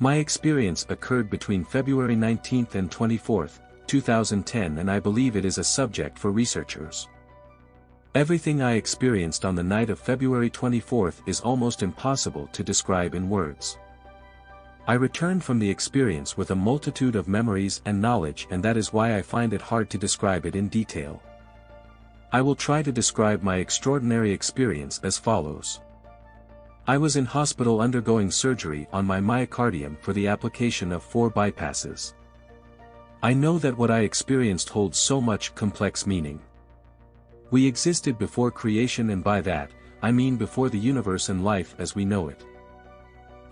My experience occurred between February 19th and 24th, 2010, and I believe it is a subject for researchers. Everything I experienced on the night of February 24th is almost impossible to describe in words. I returned from the experience with a multitude of memories and knowledge, and that is why I find it hard to describe it in detail. I will try to describe my extraordinary experience as follows. I was in hospital undergoing surgery on my myocardium for the application of 4 bypasses. I know that what I experienced holds so much complex meaning. We existed before creation, and by that, I mean before the universe and life as we know it.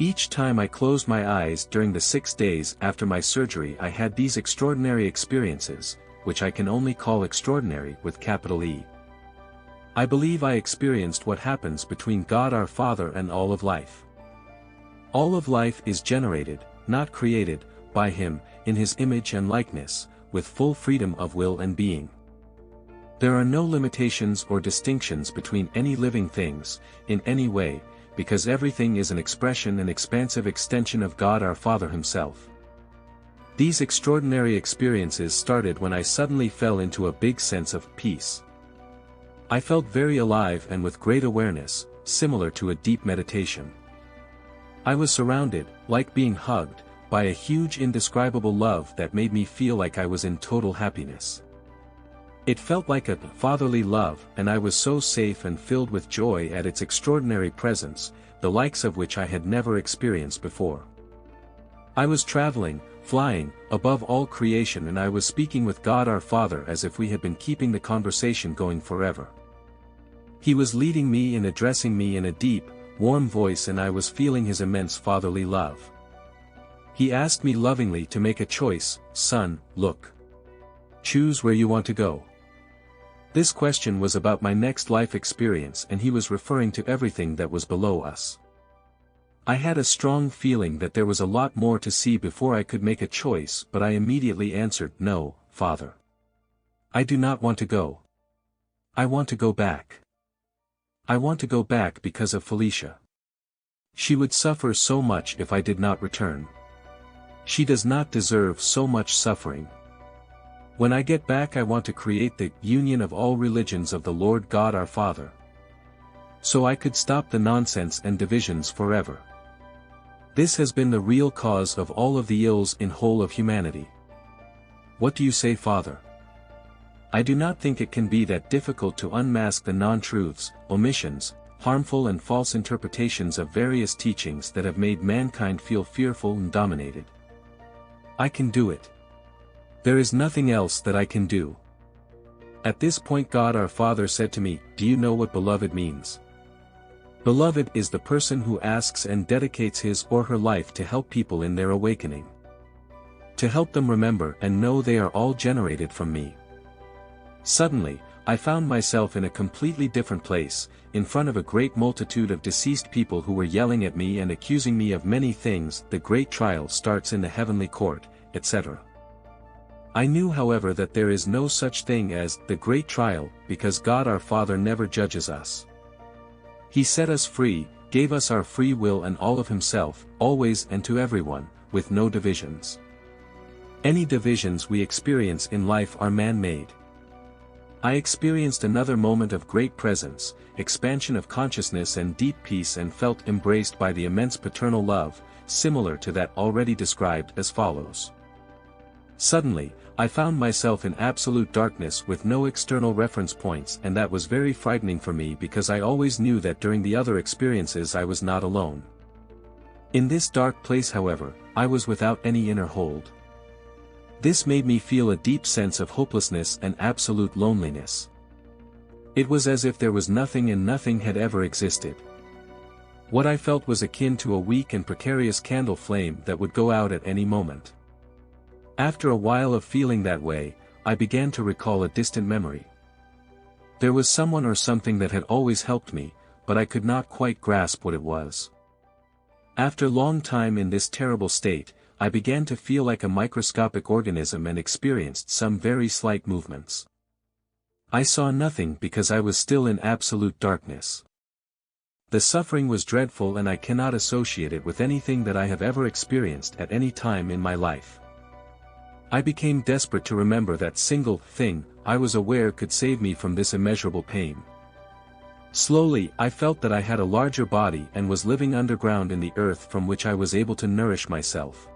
Each time I closed my eyes during the 6 days after my surgery, I had these extraordinary experiences, which I can only call extraordinary with capital E. I believe I experienced what happens between God our Father and all of life. All of life is generated, not created, by Him, in His image and likeness, with full freedom of will and being. There are no limitations or distinctions between any living things, in any way, because everything is an expression and expansive extension of God our Father Himself. These extraordinary experiences started when I suddenly fell into a big sense of peace. I felt very alive and with great awareness, similar to a deep meditation. I was surrounded, like being hugged, by a huge indescribable love that made me feel like I was in total happiness. It felt like a fatherly love, and I was so safe and filled with joy at its extraordinary presence, the likes of which I had never experienced before. I was traveling, flying, above all creation, and I was speaking with God our Father as if we had been keeping the conversation going forever. He was leading me and addressing me in a deep, warm voice, and I was feeling His immense fatherly love. He asked me lovingly to make a choice. Son, look. Choose where you want to go. This question was about my next life experience, and He was referring to everything that was below us. I had a strong feeling that there was a lot more to see before I could make a choice, but I immediately answered, No, Father. I do not want to go. I want to go back. I want to go back because of Felicia. She would suffer so much if I did not return. She does not deserve so much suffering. When I get back, I want to create the union of all religions of the Lord God our Father. So I could stop the nonsense and divisions forever. This has been the real cause of all of the ills in whole of humanity. What do you say, Father? I do not think it can be that difficult to unmask the non-truths, omissions, harmful and false interpretations of various teachings that have made mankind feel fearful and dominated. I can do it. There is nothing else that I can do. At this point, God our Father said to me, Do you know what beloved means? Beloved is the person who asks and dedicates his or her life to help people in their awakening. To help them remember and know they are all generated from me. Suddenly, I found myself in a completely different place, in front of a great multitude of deceased people who were yelling at me and accusing me of many things. The great trial starts in the heavenly court, etc. I knew, however, that there is no such thing as the great trial, because God our Father never judges us. He set us free, gave us our free will and all of Himself, always and to everyone, with no divisions. Any divisions we experience in life are man-made. I experienced another moment of great presence, expansion of consciousness and deep peace, and felt embraced by the immense paternal love, similar to that already described, as follows. Suddenly, I found myself in absolute darkness with no external reference points, and that was very frightening for me because I always knew that during the other experiences I was not alone. In this dark place, however, I was without any inner hold. This made me feel a deep sense of hopelessness and absolute loneliness. It was as if there was nothing and nothing had ever existed. What I felt was akin to a weak and precarious candle flame that would go out at any moment. After a while of feeling that way, I began to recall a distant memory. There was someone or something that had always helped me, but I could not quite grasp what it was. After long time in this terrible state, I began to feel like a microscopic organism and experienced some very slight movements. I saw nothing because I was still in absolute darkness. The suffering was dreadful and I cannot associate it with anything that I have ever experienced at any time in my life. I became desperate to remember that single thing I was aware could save me from this immeasurable pain. Slowly, I felt that I had a larger body and was living underground in the earth from which I was able to nourish myself.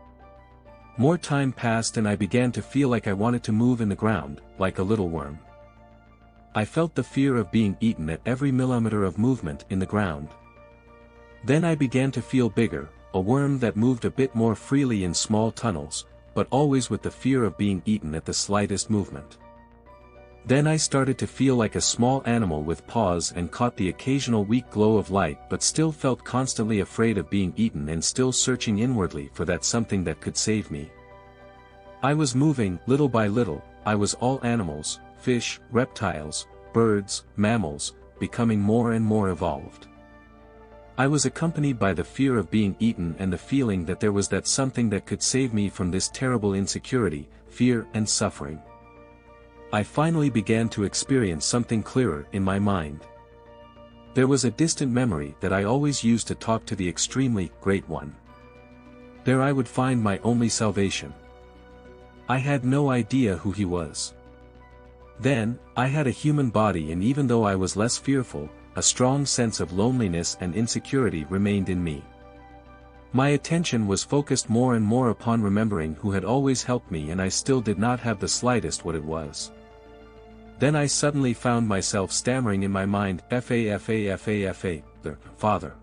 More time passed and I began to feel like I wanted to move in the ground, like a little worm. I felt the fear of being eaten at every millimeter of movement in the ground. Then I began to feel bigger, a worm that moved a bit more freely in small tunnels, but always with the fear of being eaten at the slightest movement. Then I started to feel like a small animal with paws and caught the occasional weak glow of light but still felt constantly afraid of being eaten and still searching inwardly for that something that could save me. I was moving, little by little, I was all animals, fish, reptiles, birds, mammals, becoming more and more evolved. I was accompanied by the fear of being eaten and the feeling that there was that something that could save me from this terrible insecurity, fear and suffering. I finally began to experience something clearer in my mind. There was a distant memory that I always used to talk to the extremely great one. There I would find my only salvation. I had no idea who he was. Then, I had a human body and even though I was less fearful, a strong sense of loneliness and insecurity remained in me. My attention was focused more and more upon remembering who had always helped me and I still did not have the slightest what it was. Then I suddenly found myself stammering in my mind, Father.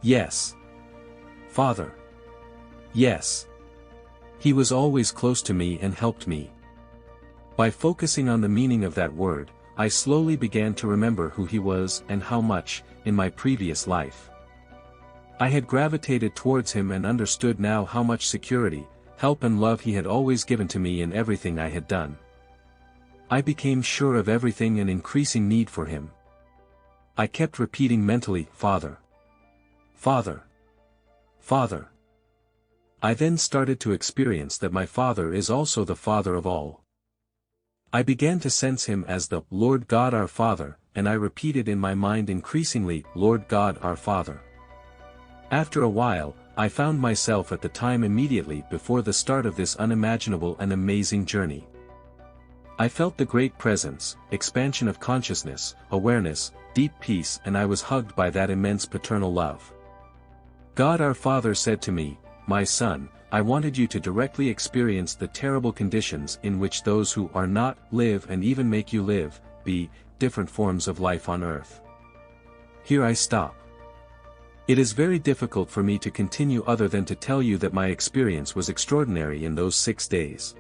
Yes. Father. Yes. He was always close to me and helped me. By focusing on the meaning of that word, I slowly began to remember who he was and how much, in my previous life, I had gravitated towards him and understood now how much security, help and love he had always given to me in everything I had done. I became sure of everything and increasing need for him. I kept repeating mentally, Father. Father. Father. I then started to experience that my Father is also the Father of all. I began to sense him as the Lord God our Father, and I repeated in my mind increasingly, Lord God our Father. After a while, I found myself at the time immediately before the start of this unimaginable and amazing journey. I felt the great presence, expansion of consciousness, awareness, deep peace and I was hugged by that immense paternal love. God our Father said to me, my son, I wanted you to directly experience the terrible conditions in which those who are not, live and even make you live, be, different forms of life on earth. Here I stop. It is very difficult for me to continue other than to tell you that my experience was extraordinary in those 6 days.